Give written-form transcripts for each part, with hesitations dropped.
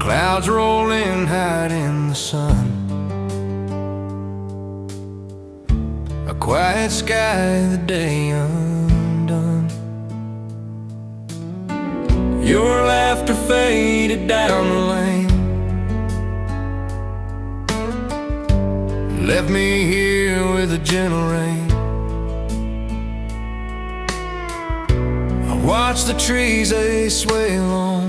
clouds rolling, hide in the sun. A quiet sky, the day undone. Your laughter faded down the lane, left me here with a gentle rain. I watch the trees, they sway along,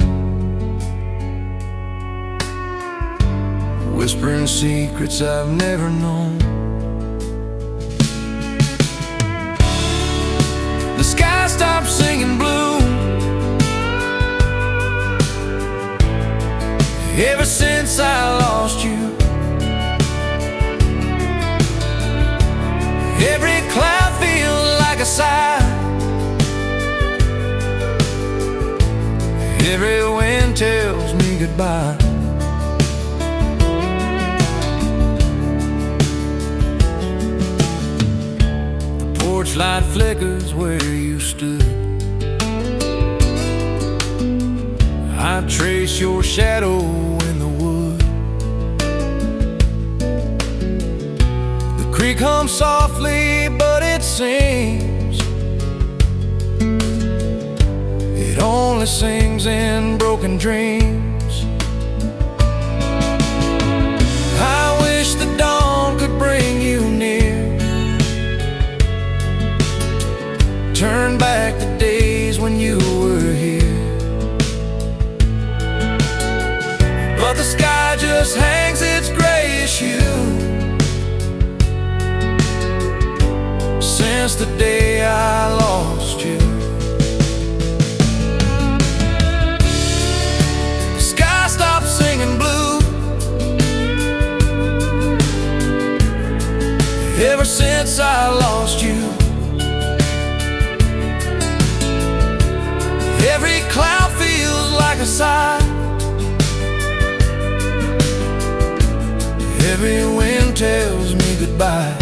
whispering secrets I've never known. The sky stopped singing blue ever since I lost you. Every cloud feels like a sigh, every wind tells me goodbye. The porch light flickers where you stood. I trace your shadow in the wood. The creek hums softly, but it sings. It only sings in broken dreams. I wish the dawn could bring you near, turn back the days when you were here. But the sky just hangs its grayish hue since the day I lost you. The sky stopped singing blue ever since I lost you. Every cloud feels like a sigh, every wind tells me goodbye.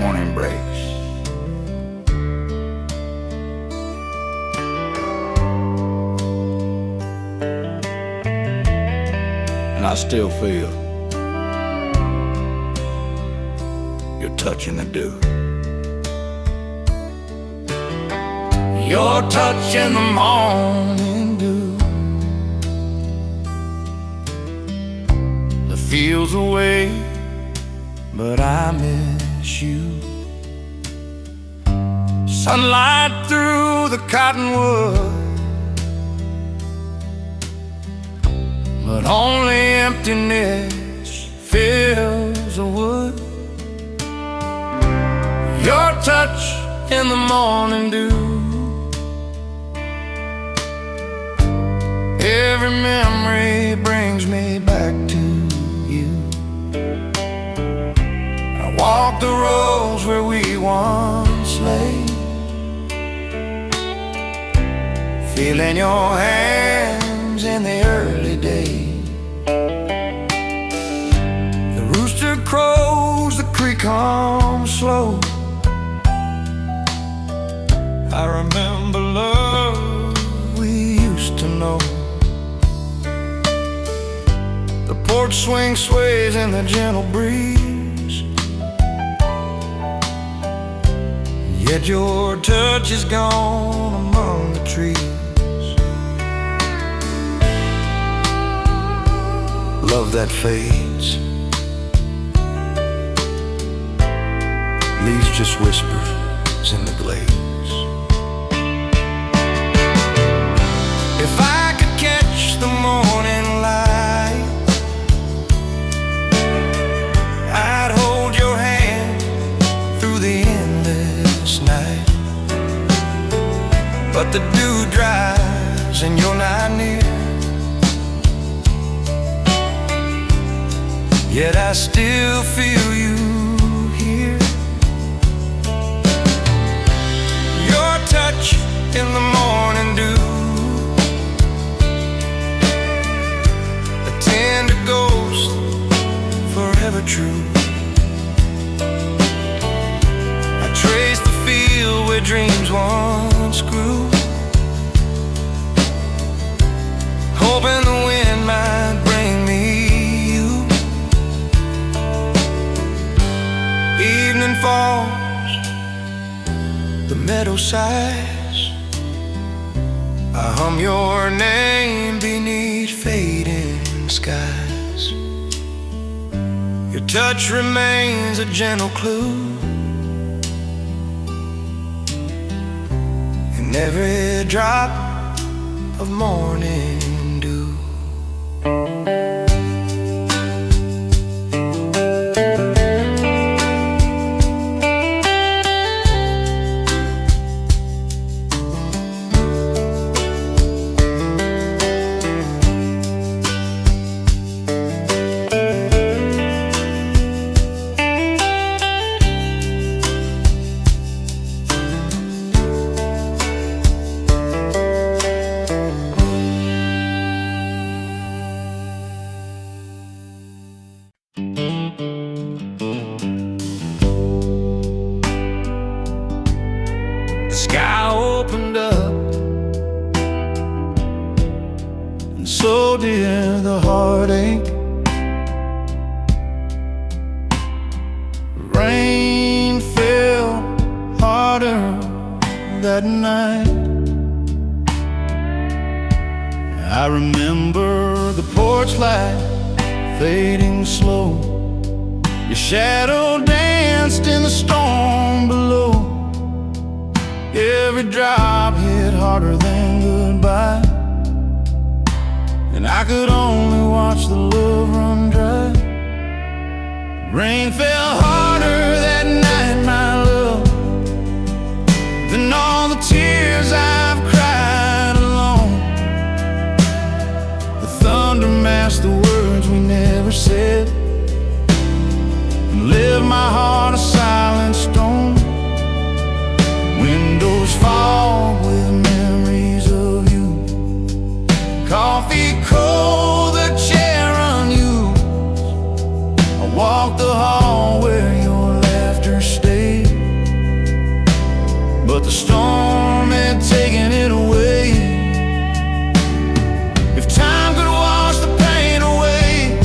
Morning breaks. And I still feel your touch in the dew. Your touch in the morning dew. The fields away, but I miss you. Sunlight through the cottonwood, but only emptiness fills the wood. Your touch in the morning dew. Every memory brings me back to you. I walk the roads where we once lay, feeling your hands in the early days. The rooster crows, the creek comes slow. I remember love we used to know. The porch swing sways in the gentle breeze, yet your touch is gone among the trees. Love that fades, leaves just whispers in the glades. If I could catch the morning light, I'd hold your hand through the endless night. But the dew dries and you're not near, yet I still feel you here. Your touch in the morning dew, tender ghost, forever true. I trace the field where dreams once grew, hoping the wind might bring me you. Evening falls, the meadow sighs, I hum your name beneath fading skies. Your touch remains a gentle clue in every drop of morning dew. The sky opened up, and so did the heartache. Rain fell harder that night. I remember the porch light fading slow. Your shadow danced in the storm below. Every drop hit harder than goodbye, and I could only watch the love run dry. Rain fell harder that night, my love, than all the tears I've cried alone. The thunder masked the words we never said, and left my heart a silent stone. Windows fog with memories of you, coffee cold, the chair unused. I walked the hall where your laughter stayed, but the storm had taken it away. If time could wash the pain away,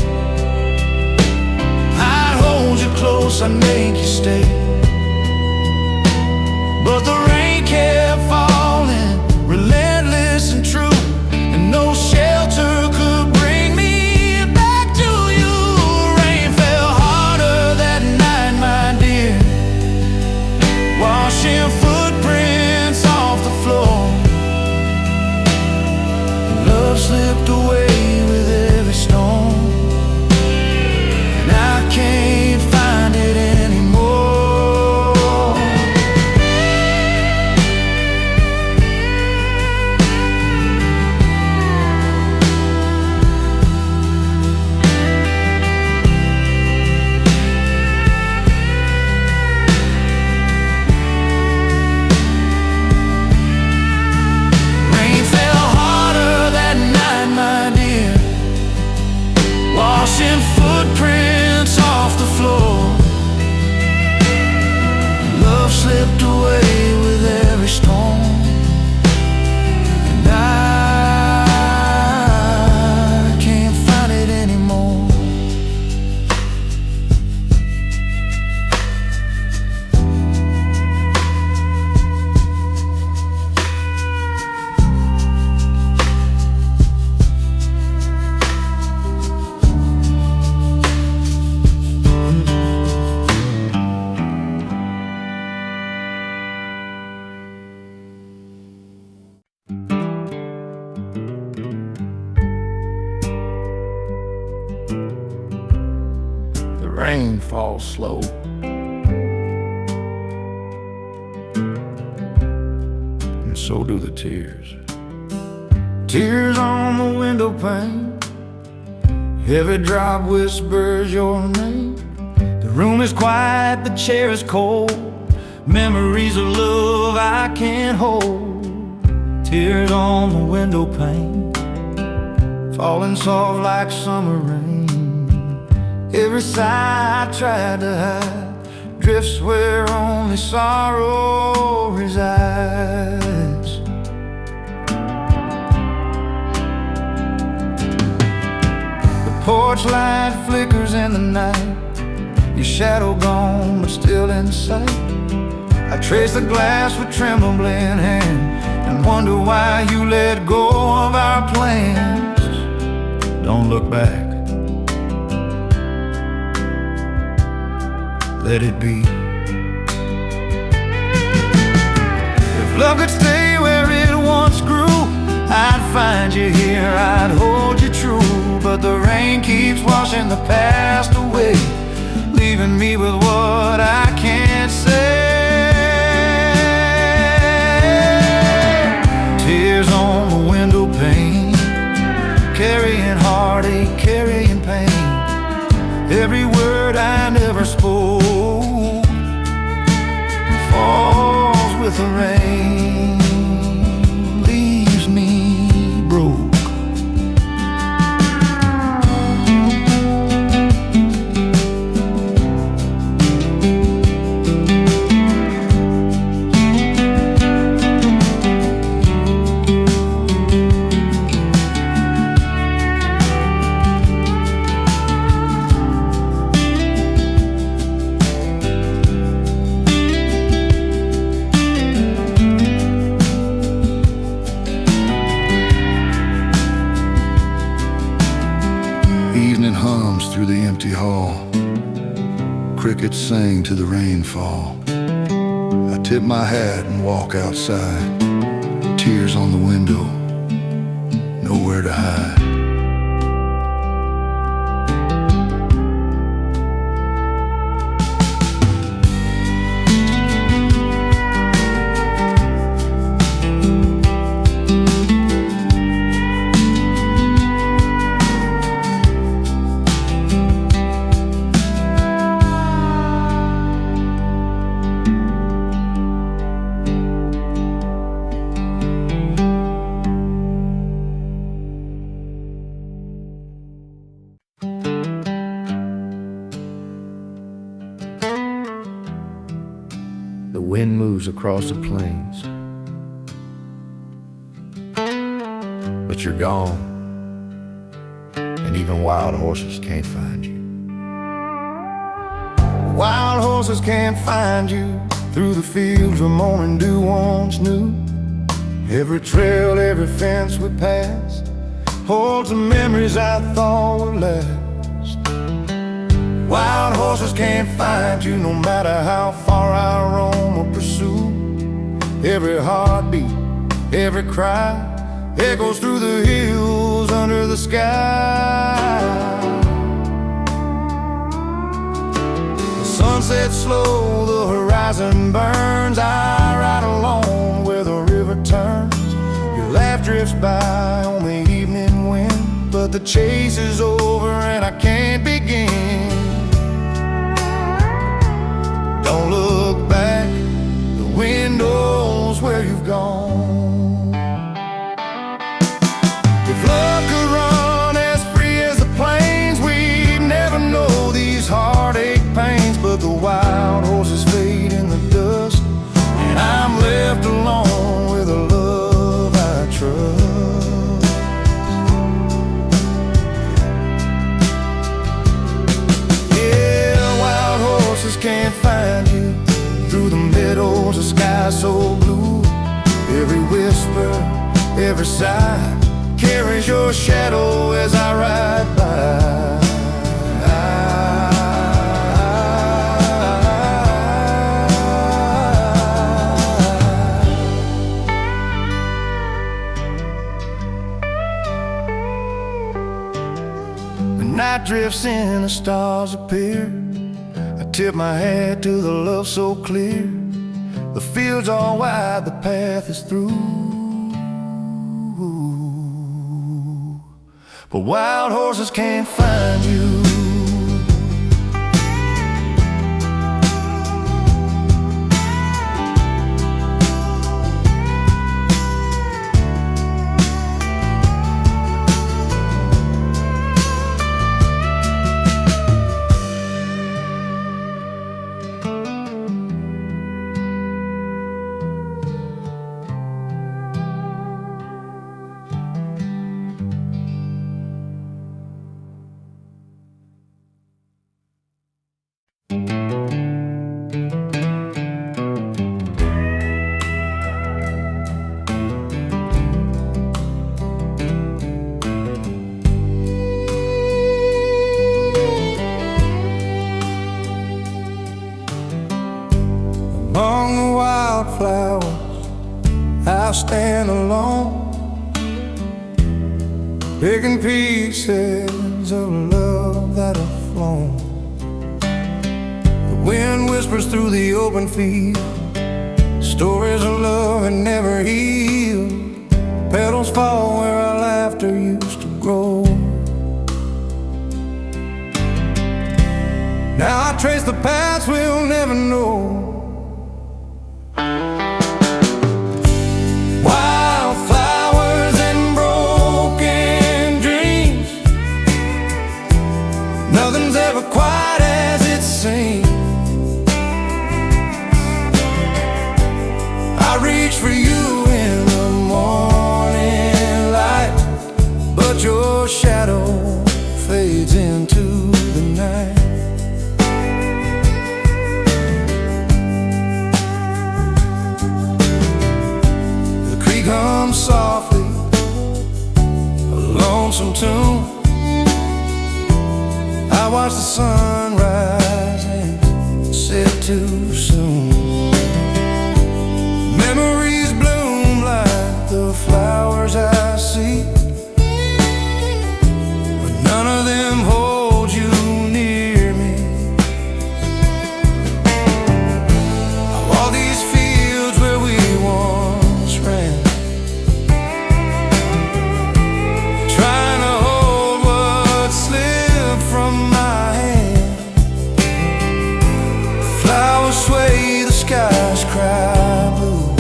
rain falls slow. And so do the tears. Tears on the window pane. Every drop whispers your name. The room is quiet, the chair is cold. Memories of love I can't hold. Tears on the window pane, falling soft like summer rain. Every sigh I tried to hide drifts where only sorrow resides. The porch light flickers in the night, your shadow gone but still in sight. I trace the glass with trembling hand and wonder why you let go of our plans. Don't look back, let it be. If love could stay where it once grew, I'd find you here, I'd hold you true. But the rain keeps washing the past away, leaving me with what I can't say. Tears on the window pane, carrying heartache, carrying pain. Every word I never spoke falls with the rain, leaves me broke. Evening hums through the empty hall, crickets sing to the rainfall. I tip my hat and walk outside, tears on the window, nowhere to hide. The wind moves across the plains, but you're gone, and even wild horses can't find you. Wild horses can't find you through the fields where morning dew once knew. Every trail, every fence we passed holds the memories I thought would last. Wild horses can't find you no matter how far I roam or pursue. Every heartbeat, every cry echoes through the hills under the sky. The sun sets slow, the horizon burns. I ride alone where the river turns. Your laugh drifts by on the evening wind, but the chase is over and I can't begin. Don't look back, the wind knows where you've gone. If love could run as free as the plains, we'd never know these heartache pains. But the wild horses fade in the dust, and I'm left alone with a love I trust. Yeah, wild horses can't find you through the meadows, the sky so blue. Every whisper, every sigh carries your shadow as I ride by. The night drifts in, the stars appear. tip my hat to the love so clear. The fields are wide, the path is through. But wild horses can't find you. Among the wildflowers, I'll stand alone, picking pieces of love that have flown. The wind whispers through the open field, stories of love that never heal. Petals fall where our laughter used to grow. Now I trace the paths we'll never know. Wildflowers and broken dreams, nothing's ever quite as it seems. I reach for you in the morning light, but your shadow fades into the night. Come softly, a lonesome tune. I watch the sun rise and set too soon. Memories bloom like the flowers I see, but none of them hold you near me. All these fields where we once ran, sway, the skies cry blue.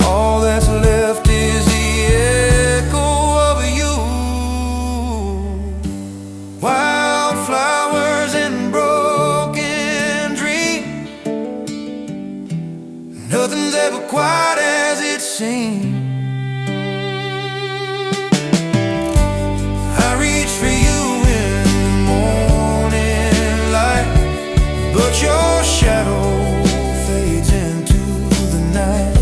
All that's left is the echo of you. Wildflowers and broken dreams, nothing's ever quite as it seems. I reach for you, but your shadow fades into the night.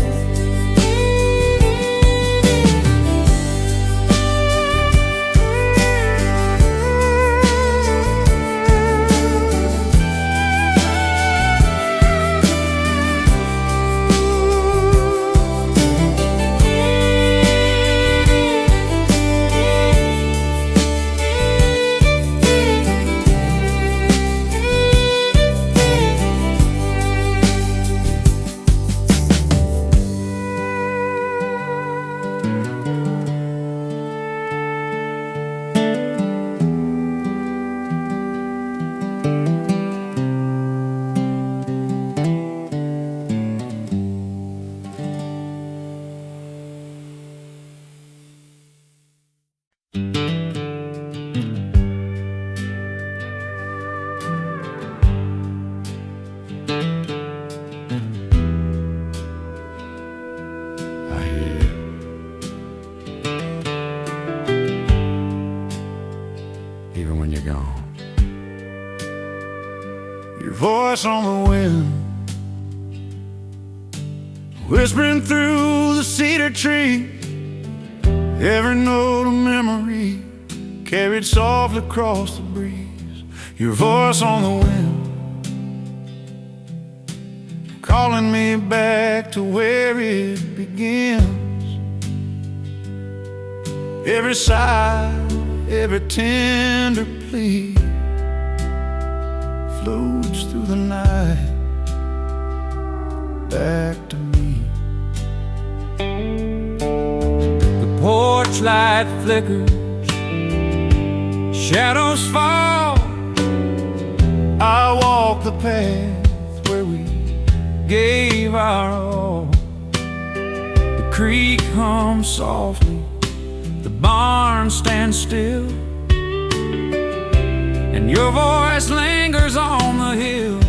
Even when you're gone, your voice on the wind, whispering through the cedar tree. Every note of memory carried softly across the breeze. Your voice on the wind, calling me back to where it begins. Every sigh, every tender plea, floats through the night back to me. The porch light flickers, shadows fall. I walk the path where we gave our all. The creek hums softly, the barn stands still, and your voice lingers on the hill.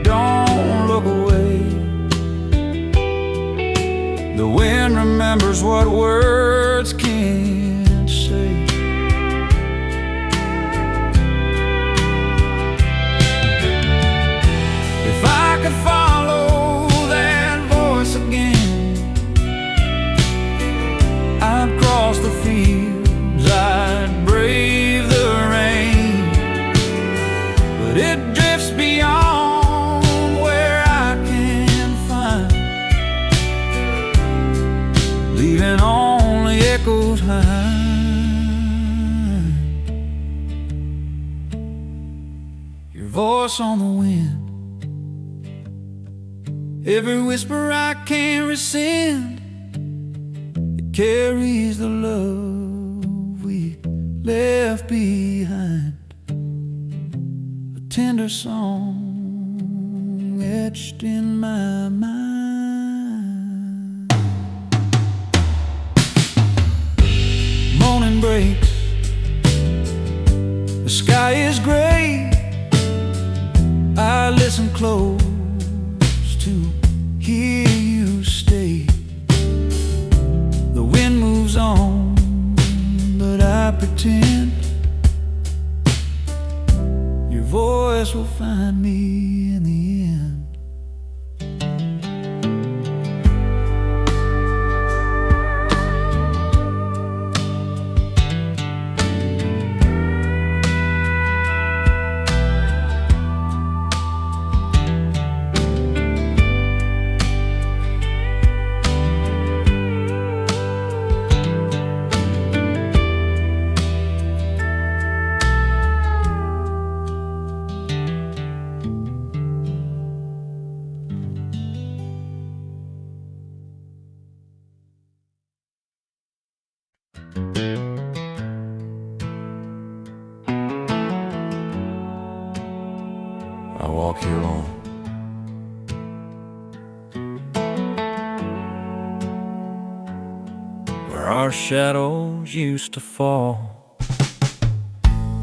Don't look away. The wind remembers what words can't say. If I could follow that voice again, I'd cross the fields, I'd brave the rain. But it drifts beyond where I can find, leaving only echoes behind. Your voice on the wind, every whisper I can't rescind. It carries the love we left behind, a tender song etched in my mind. Morning breaks, the sky is gray. I listen close to hear you stay. The wind moves on, but I pretend your voice will find me in the end. I walk here alone, where our shadows used to fall.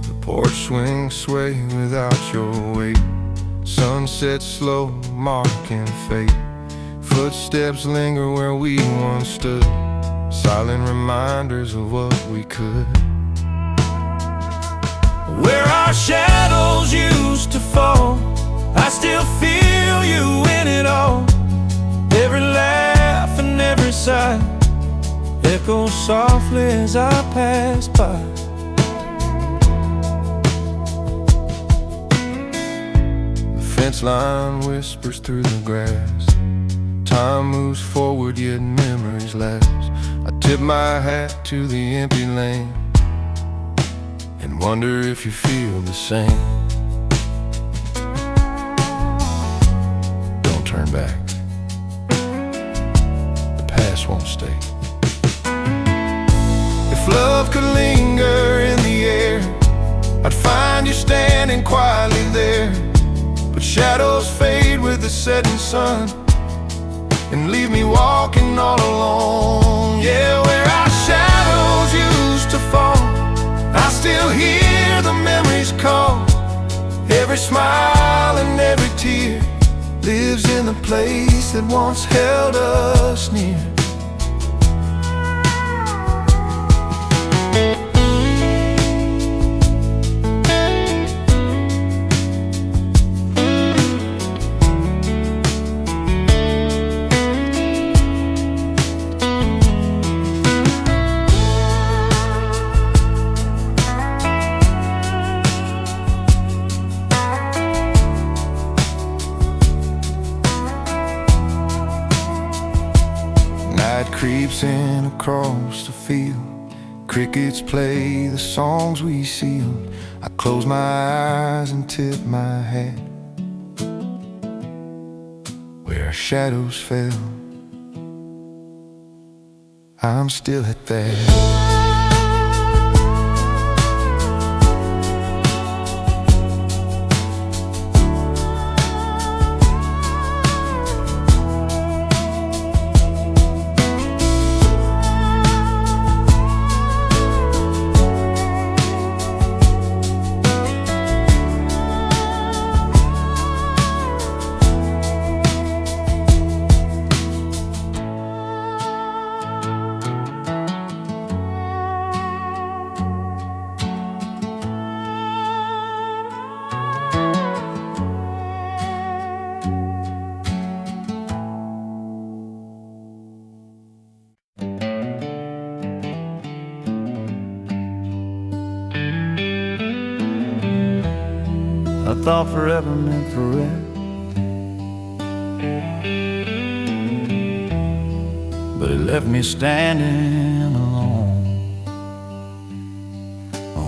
The porch swings sway without your weight. Sunset slow, marking fate. Footsteps linger where we once stood, silent reminders of what we could. Where our shadows used to fall, I still feel you in it all. Every laugh and every sigh echoes softly as I pass by. The fence line whispers through the grass. Time moves forward, yet memories last. I tip my hat to the empty lane and wonder if you feel the same. Don't turn back, the past won't stay. If love could linger in the air, I'd find you standing quietly there. But shadows fade with the setting sun and leave me walking all alone. Yeah, where our shadows used to fall, I still hear the memories call. Every smile and every tear lives in the place that once held us near. Creeps in across the field, crickets play the songs we sealed, I close my eyes and tip my hat where our shadows fell. I'm still at that. I thought forever meant forever, but it left me standing alone.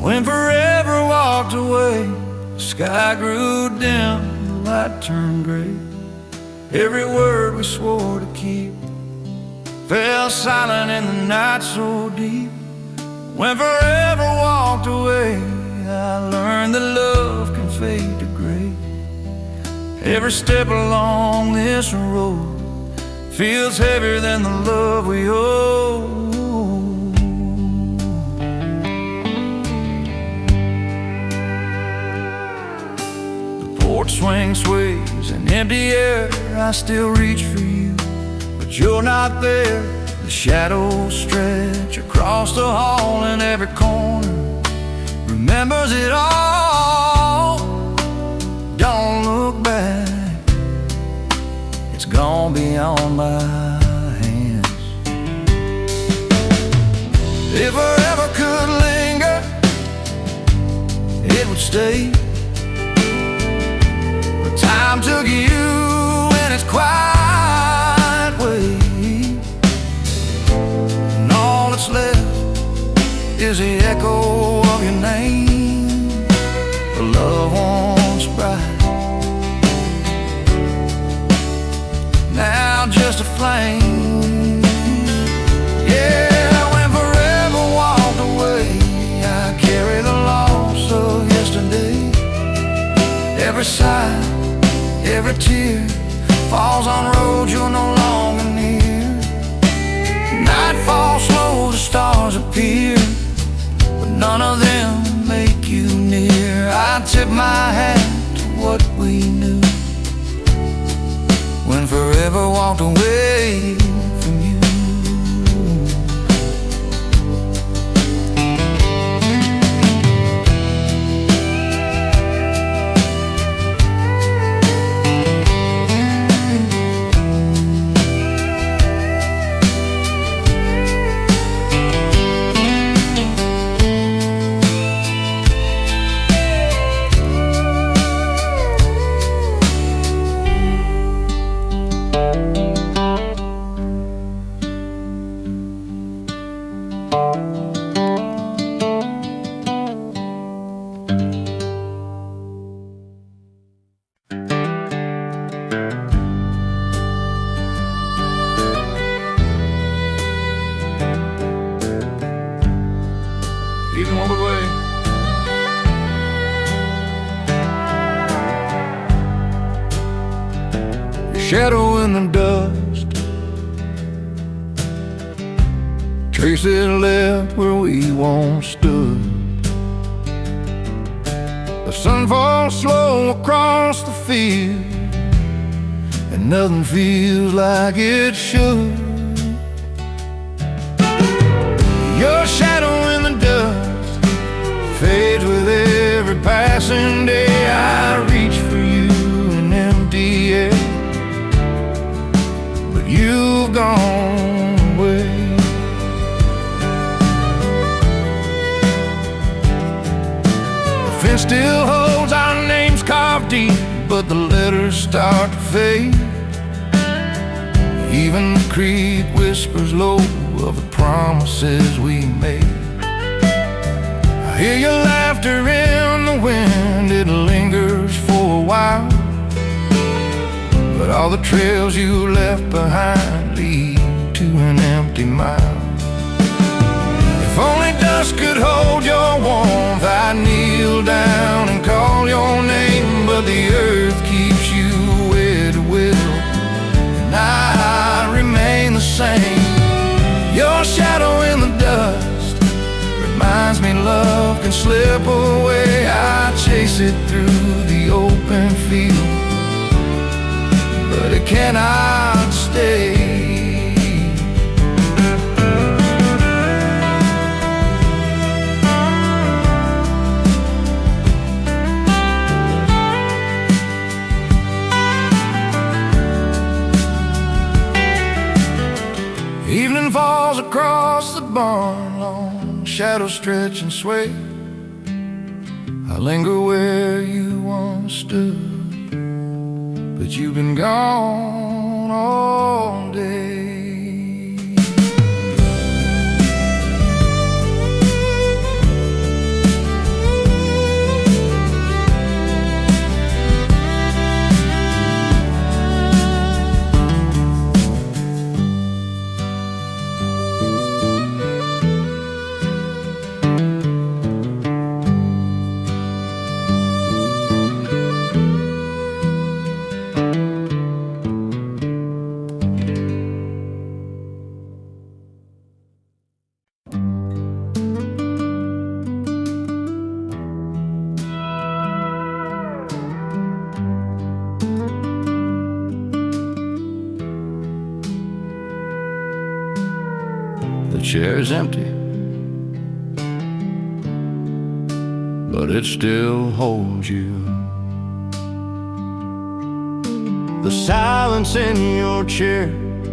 When forever walked away, the sky grew dim, the light turned gray. Every word we swore to keep fell silent in the night so deep. When forever walked away, I learned that love can fade to gray. Every step along this road feels heavier than the love we owe. The porch swing sways in empty air, I still reach for you, but you're not there. The shadows stretch across the hall, and every corner remembers it all. Don't look back, it's gone beyond my hands. If forever could linger, it would stay. But time took you in its quiet way, and all that's left is the echo of your name, the love once bright, now just a flame. Yeah, when forever walked away, I carry the loss of yesterday. Every sigh, every tear falls on roads you're no longer near. Night falls slow, the stars appear, but none of them make you near. I tip my hat to what we knew when forever walked away from you. Even walk away. Your shadow in the dust, traces left where we once stood. The sun falls slow across the field, and nothing feels like it should. Your shadow in the dust fades with every passing day. I reach for you in empty air, but you've gone away. The fence still holds our names carved deep, but the letters start to fade. Even the creek whispers low of the promises we made. hear your laughter in the wind, it lingers for a while. But all the trails you left behind lead to an empty mile. If only dust could hold your warmth, I'd kneel down and call your name. But the earth keeps you where to will, and I remain the same. Your shadow in the dust reminds me love can slip away. I chase it through the open field, but it cannot stay. Evening falls across the barn lawn, shadows stretch and sway. I linger where you once stood, but you've been gone all day. The chair's empty, but it still holds you. The silence in your chair,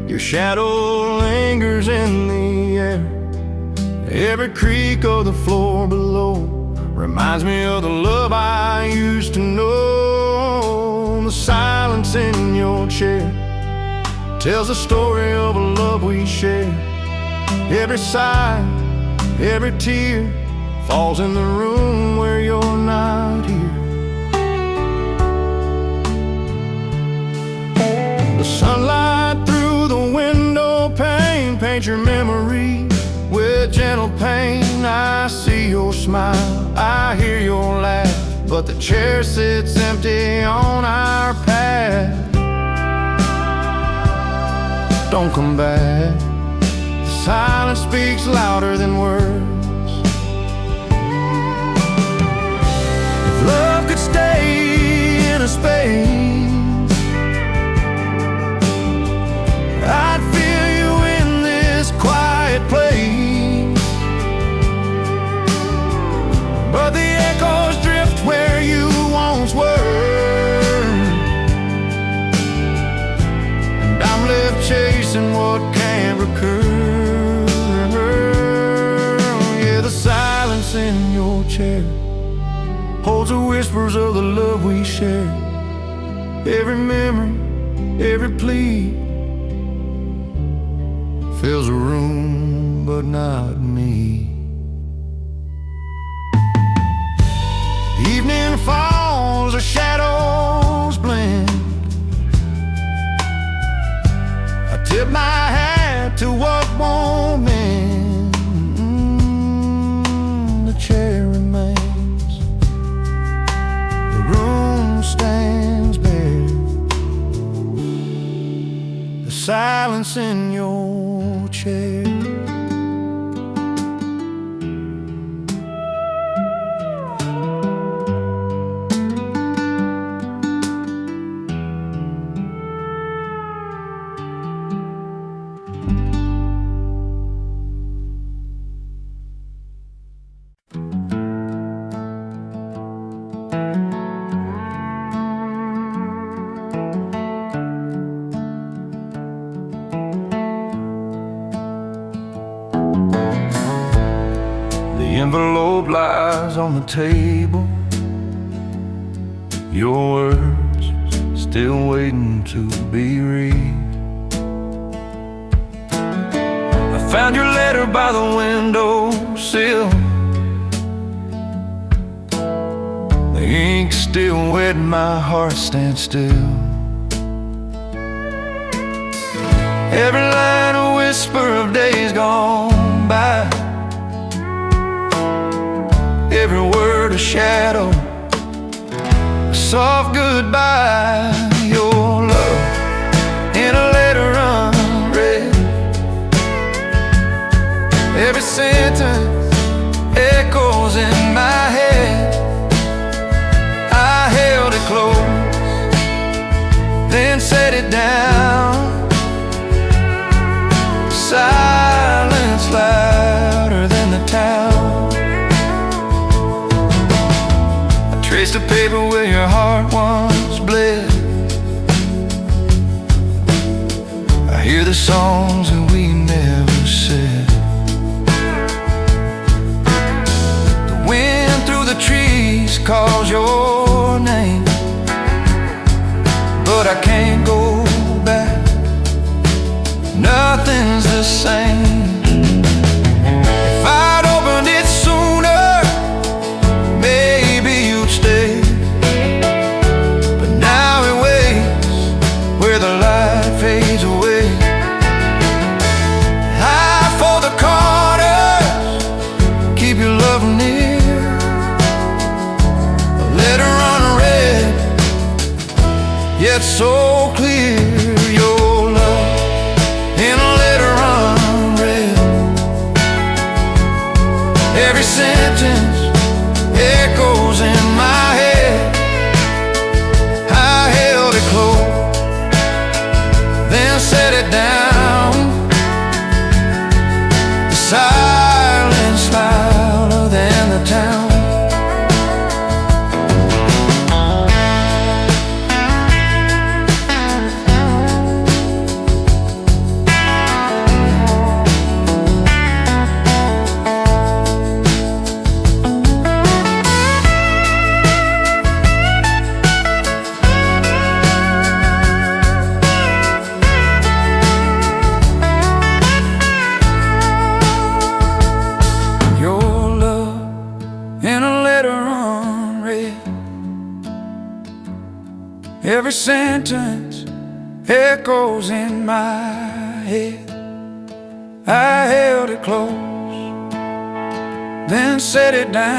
your shadow lingers in the air. Every creak of the floor below reminds me of the love I used to know. The silence in your chair tells the story of a love we shared. Every sigh, every tear falls in the room where you're not here. The sunlight through the window pane paints your memory with gentle pain. I see your smile, I hear your laugh, but the chair sits empty on our path. Don't come back. Silence speaks louder than words. If love could stay in a space, I'd feel you in this quiet place. But the echoes drift where you once were, and I'm left chasing what can't recur. In your chair holds the whispers of the love we shared. Every memory, every plea fills a room, but not me. Evening falls, the shadows blend. I tip my hat to what won't mend. Chair remains, the room stands bare. The silence in your chair. The envelope lies on the table, your words still waiting to be read. I found your letter by the windowsill, still wet, my heart stands still. Every line a whisper of days gone by, every word a shadow, a soft goodbye. Your love in a letter unread, every sentence echoes in my head. I held it close, then set it down. Silence louder than the town. I traced the paper where your heart once bled. I hear the songs that we never said. The wind through the trees calls your name, but I can't go back. Nothing's the same. If I'd opened it sooner, maybe you'd stay. But now it waits where the light fades away. High for the corners, keep your love near. A letter unread, yet so clear. Your love in a letter unread, every sentence echoes in my head. I held it close, then set it down. The silence louder than the town. Every sentence echoes in my head. I held it close, then set it down.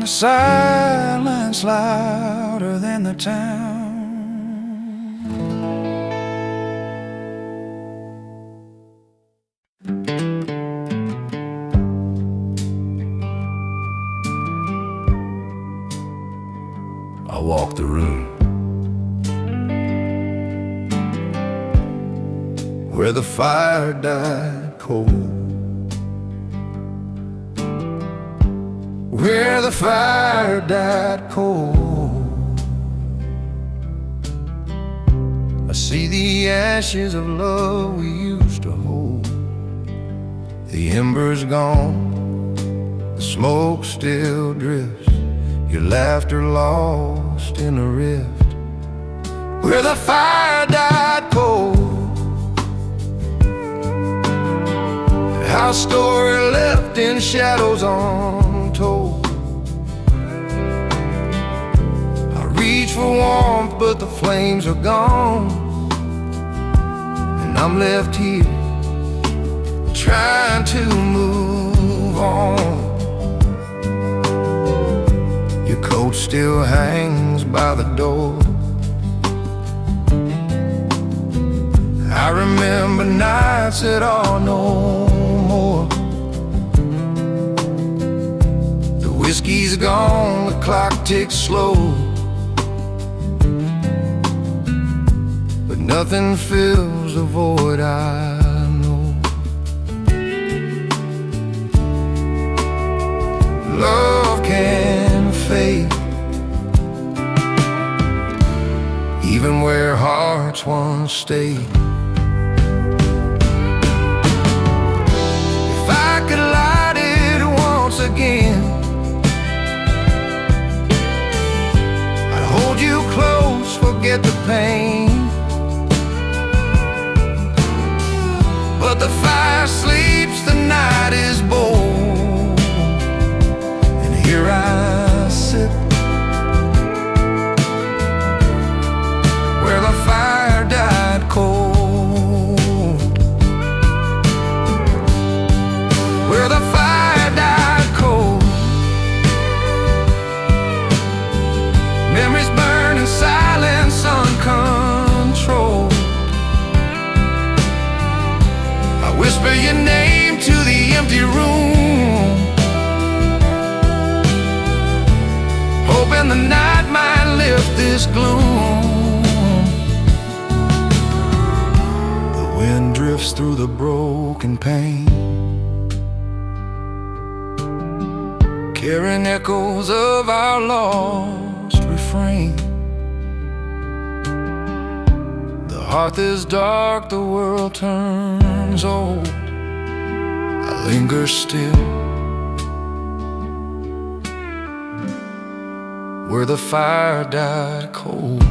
The silence louder than the town. I walked the room where the fire died cold, where the fire died cold. I see the ashes of love we used to hold. The embers gone, the smoke still drifts, your laughter lost in a rift. Where the fire died cold, our story left in shadows untold. I reach for warmth, but the flames are gone, and I'm left here trying to move on. Your coat still hangs by the door. I remember nights that are no more. The whiskey's gone, the clock ticks slow, but nothing fills the void I know. Love can fade, even where hearts once stayed. If I could light it once again, I'd hold you close, forget the pain. But the fire sleeps, the night is bold, and here I am voice through the broken pane, carrying echoes of our lost refrain. The hearth is dark, the world turns old. I linger still where the fire died cold.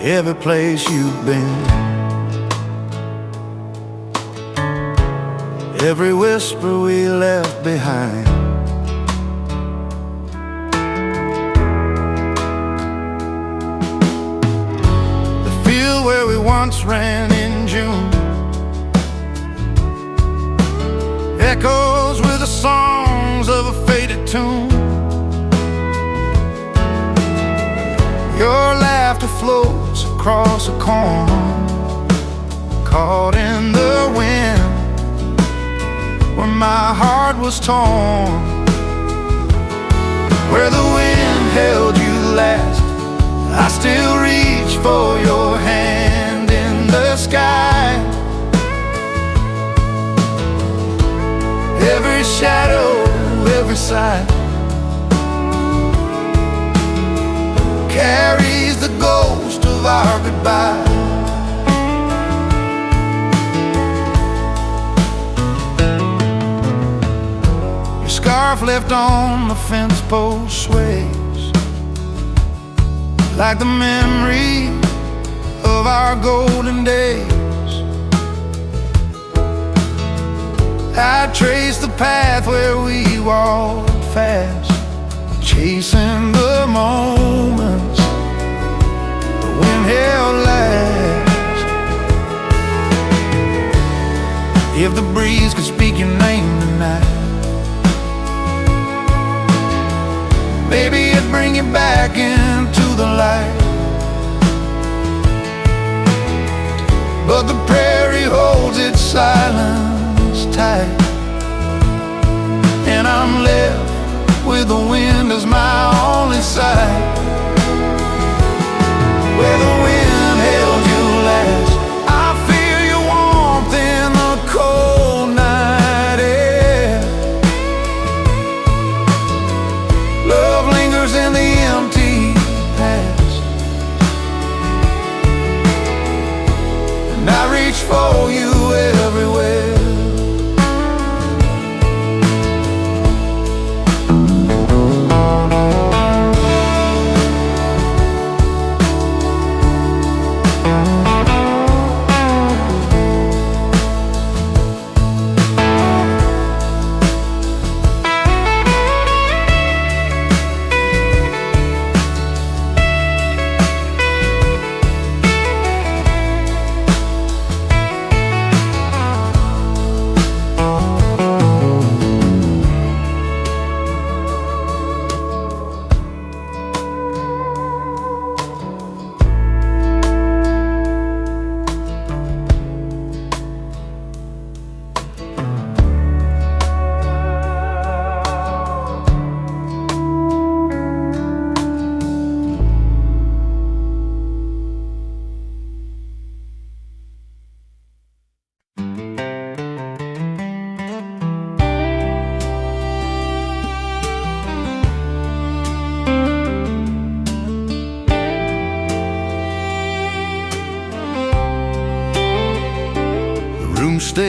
Every place you've been, every whisper we left behind. The field where we once ran in June echoes with the songs of a faded tune. Your laughter floats across a corn, caught in the wind, where my heart was torn. Where the wind held you last, I still reach for your hand in the sky. Every shadow, every sight carries the ghost of our goodbye. Your scarf left on the fence post sways like the memory of our golden days. I trace the path where we walked fast, chasing the moments the wind held last. If the breeze could speak your name tonight, maybe it'd bring you back into the light. But the prairie holds its silence tight, and I'm left with the wind as my only sight. Where the wind held you last, I feel your warmth in the cold night air. Love lingers in the empty past, and I reach for you everywhere.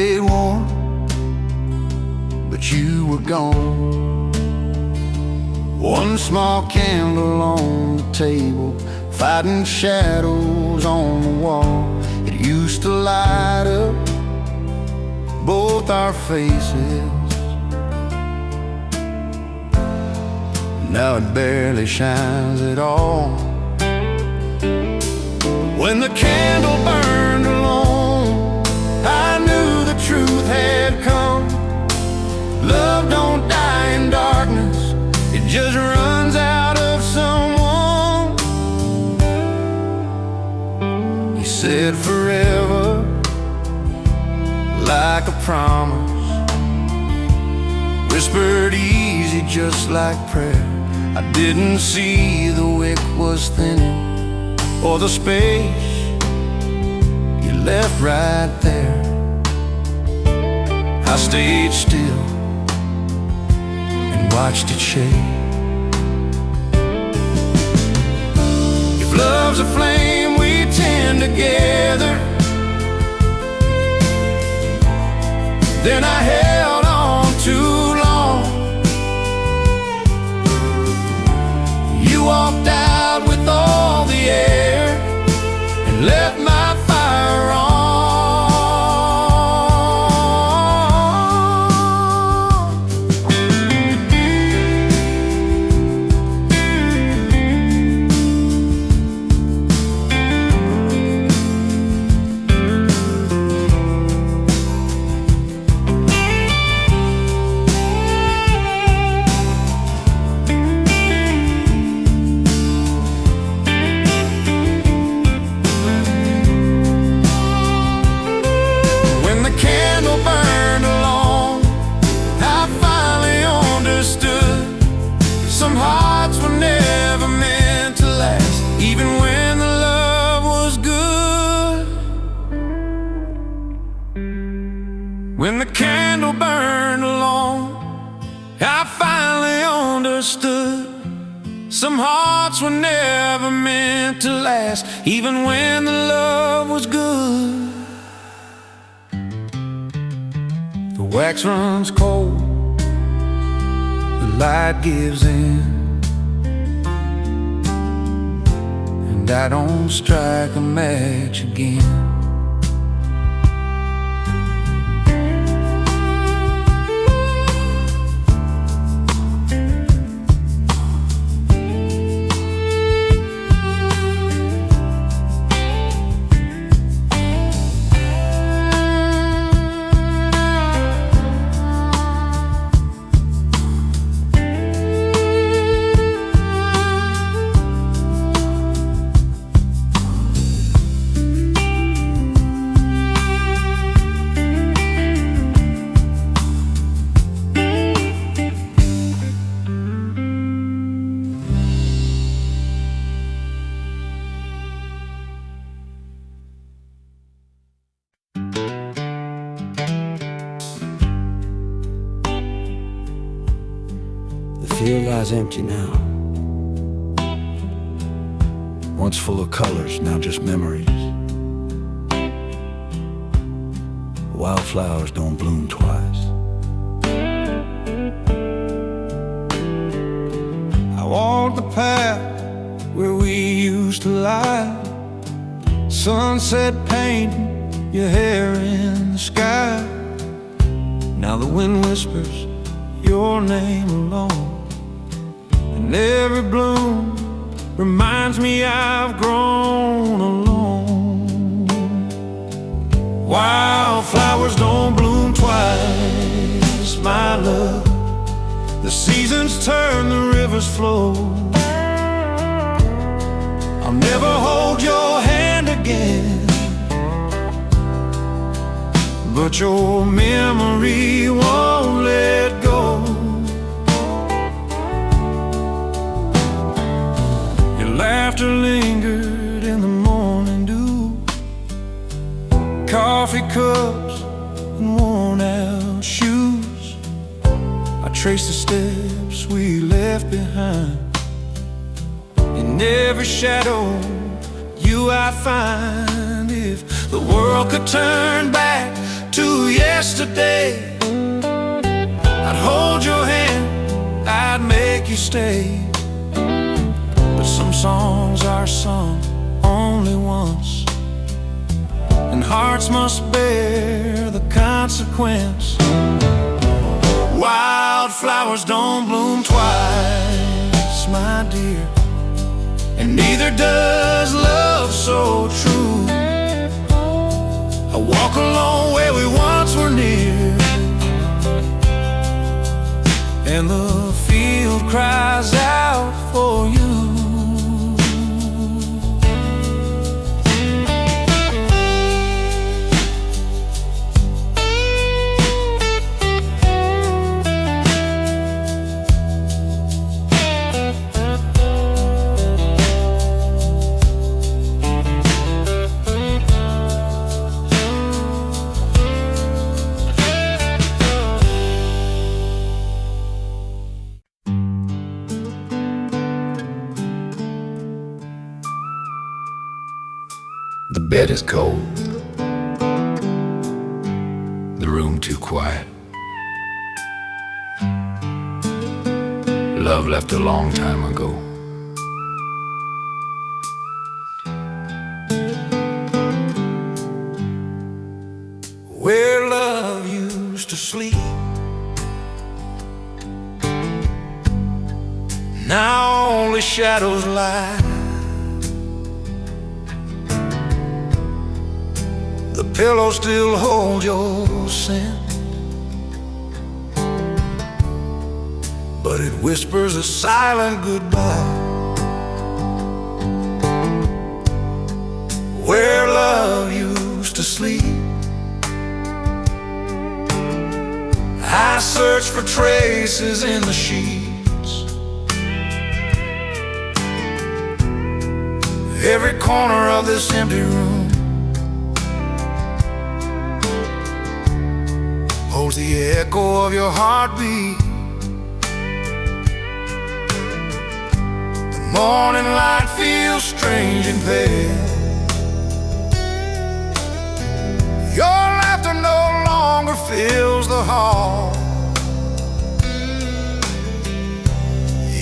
stayed warm, but you were gone. One small candle on the table, fighting shadows on the wall. It used to light up both our faces. Now it barely shines at all. When the candle burned alone, I knew the truth had come. Love don't die in darkness, it just runs out of someone. He said forever, like a promise, whispered easy just like prayer. I didn't see the wick was thinning, or the space you left right there. I stayed still and watched it shake. If love's a flame we tend together, then I held on too long. You walked out with all the air and left my fire on. Some hearts were never meant to last, even when the love was good. When the candle burned alone, I finally understood. Some hearts were never meant to last, even when the love was good. The wax runs cold, the light gives in, and I don't strike a match again. The field lies empty now. Once full of colors, now just memories. Wildflowers don't bloom twice. I walked the path where we used to lie. Sunset painting your hair in the sky. Now the wind whispers your name alone, and every bloom reminds me I've grown alone. Wildflowers don't bloom twice, my love. The seasons turn, the rivers flow. I'll never hold your hand again, but your memory won't let go. Your laughter lingered in the morning dew, coffee cups and worn out shoes. I trace the steps we left behind. In every shadow you I find. If the world could turn back to yesterday. I'd hold your hand, I'd make you stay. But some songs are sung only once, and hearts must bear the consequence. Wildflowers don't bloom twice, my dear, and neither does love so true. I walk alone where we once were near, and the field cries out for you. The bed is cold, the room too quiet. Love left a long time ago. Where love used to sleep, now only shadows lie. The pillow still holds your scent, but it whispers a silent goodbye. Where love used to sleep, I search for traces in the sheets. Every corner of this empty room holds the echo of your heartbeat. The morning light feels strange and pale. Your laughter no longer fills the hall.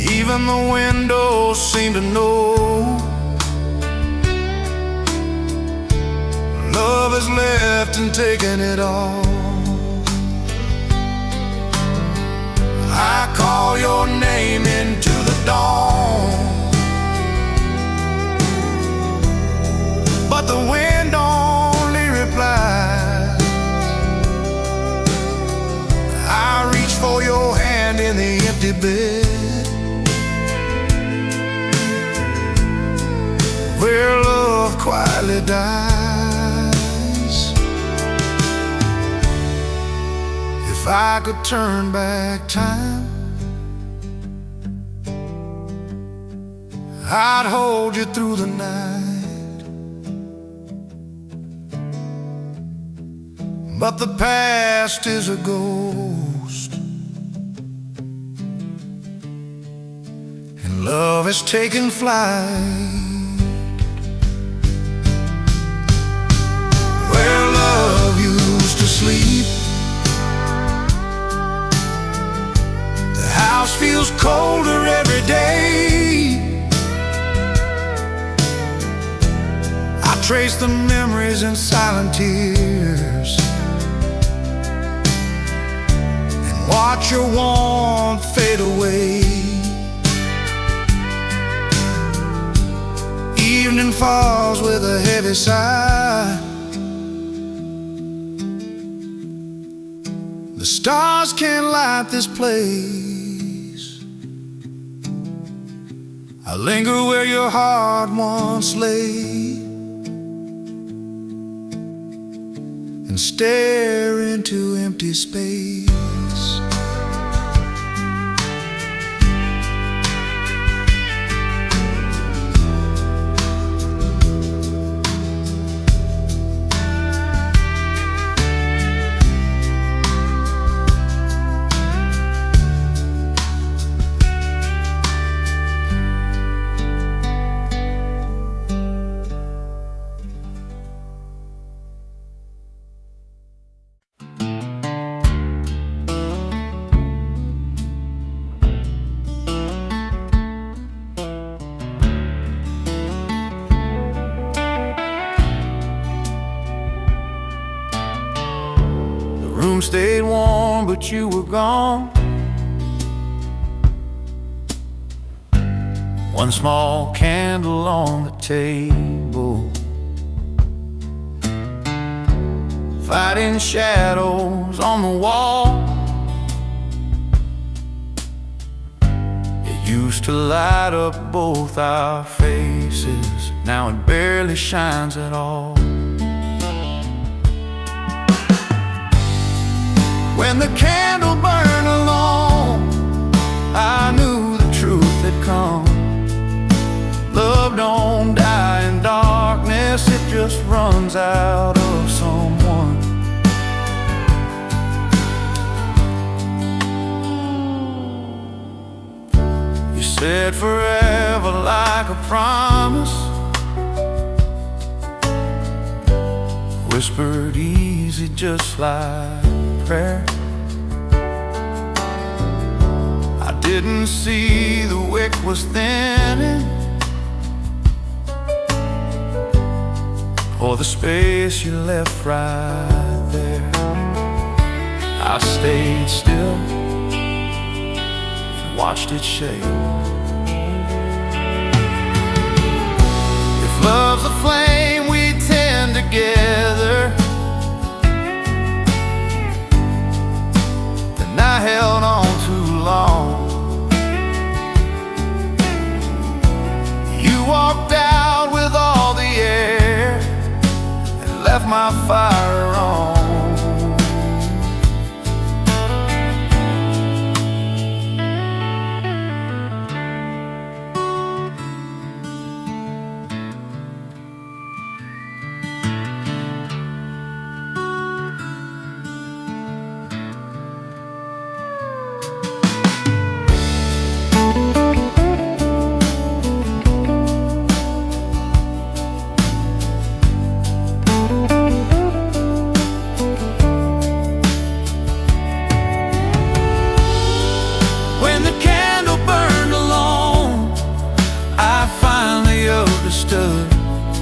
Even the windows seem to know love has left and taken it all. I call your name into the dawn, but the wind only replies. I reach for your hand in the empty bed, where love quietly dies. If I could turn back time, I'd hold you through the night. But the past is a ghost, and love has taken flight. Where love used to sleep, the house feels colder every day. I trace the memories in silent tears, and watch your warmth fade away. Evening falls with a heavy sigh. The stars can't light this place. I linger where your heart once lay, and stare into empty space. room stayed warm, but you were gone. One small candle on the table, fighting shadows on the wall. It used to light up both our faces, now it barely shines at all. When the candle burned alone, I knew the truth had come. Love don't die in darkness, it just runs out of someone. You said forever like a promise, whispered easy just like prayer. I didn't see the wick was thinning, or the space you left right there. I stayed still and watched it shake. If love's a flame we tend together, then I held on too long. You walked out with all the air, left my fire on.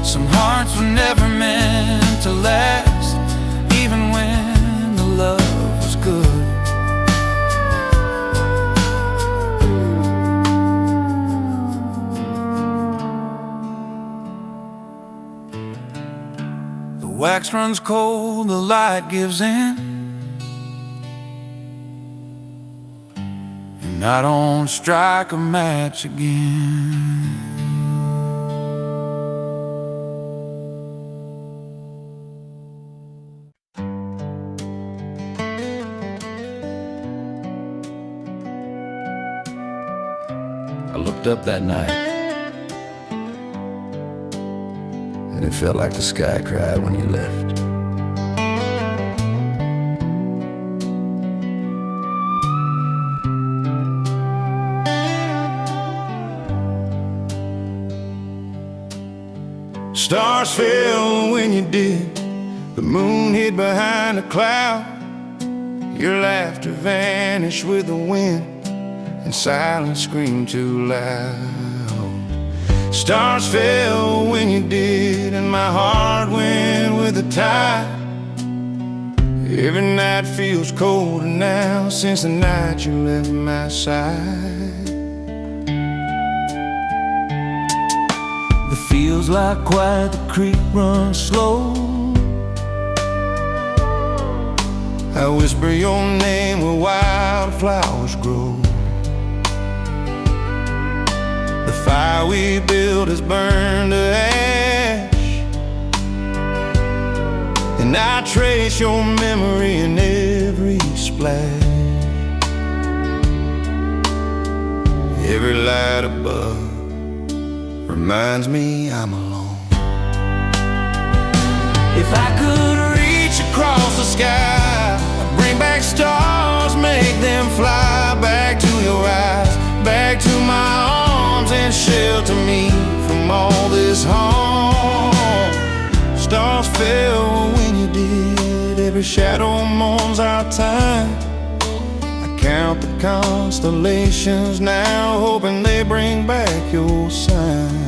Some hearts were never meant to last, even when the love was good. The wax runs cold, the light gives in, and I don't strike a match again. I looked up that night, and it felt like the sky cried when you left. Stars fell when you did, the moon hid behind a cloud. Your laughter vanished with the wind, and silence screamed too loud. Stars fell when you did, and my heart went with the tide. Every night feels colder now since the night you left my side. The feels like quiet, the creek runs slow. I whisper your name where wildflowers grow. The fire we built has burned to ash, and I trace your memory in every splash. Every light above reminds me I'm alone. If I could reach across the sky, I'd bring back stars, make them fly back to your eyes, back to my arms, and shelter me from all this harm. Stars fell when you did, every shadow mourns our time. I count the constellations now, hoping they bring back your sign.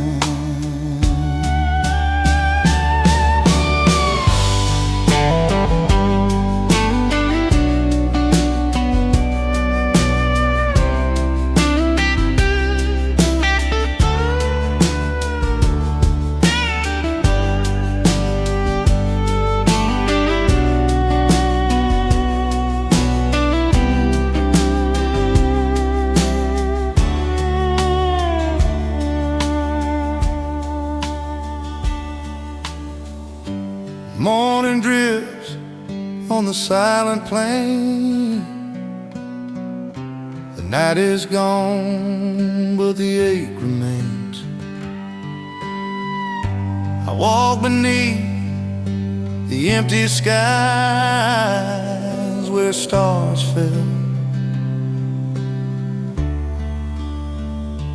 the silent plain. The night is gone, but the ache remains. I walk beneath the empty skies where stars fell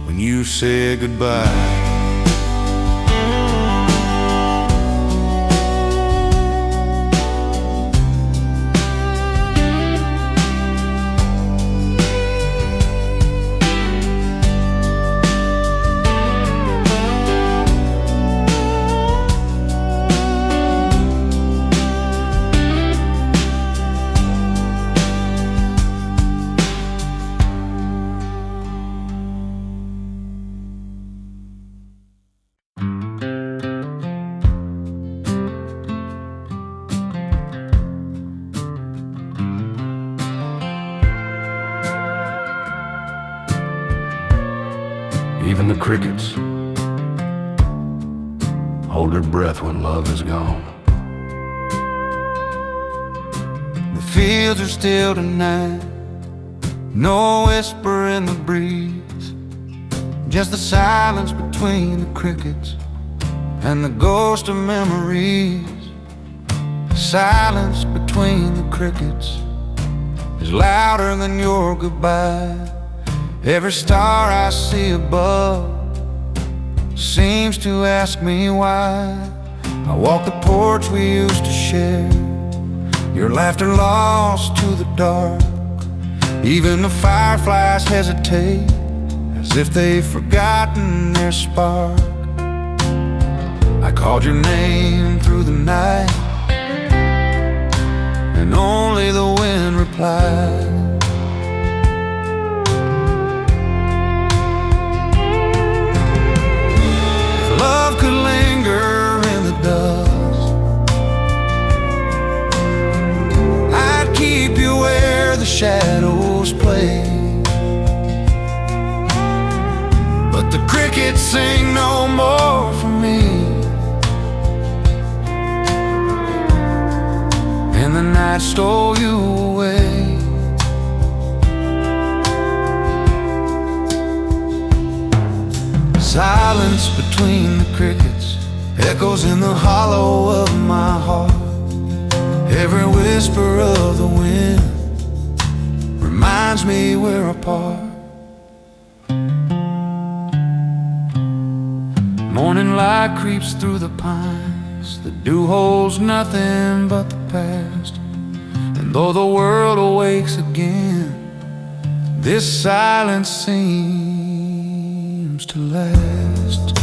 when you said goodbye. Even the crickets hold their breath when love is gone. The fields are still tonight, no whisper in the breeze, just the silence between the crickets and the ghost of memories. The silence between the crickets is louder than your goodbye. Every star I see above seems to ask me why. I walk the porch we used to share, your laughter lost to the dark. Even the fireflies hesitate, as if they've forgotten their spark. I called your name through the night, and only the wind replied. Love could linger in the dust, I'd keep you where the shadows play. But the crickets sing no more for me, and the night stole you away. Silence between the crickets echoes in the hollow of my heart. Every whisper of the wind reminds me we're apart. Morning light creeps through the pines, the dew holds nothing but the past. And though the world awakes again, this silence seems to last.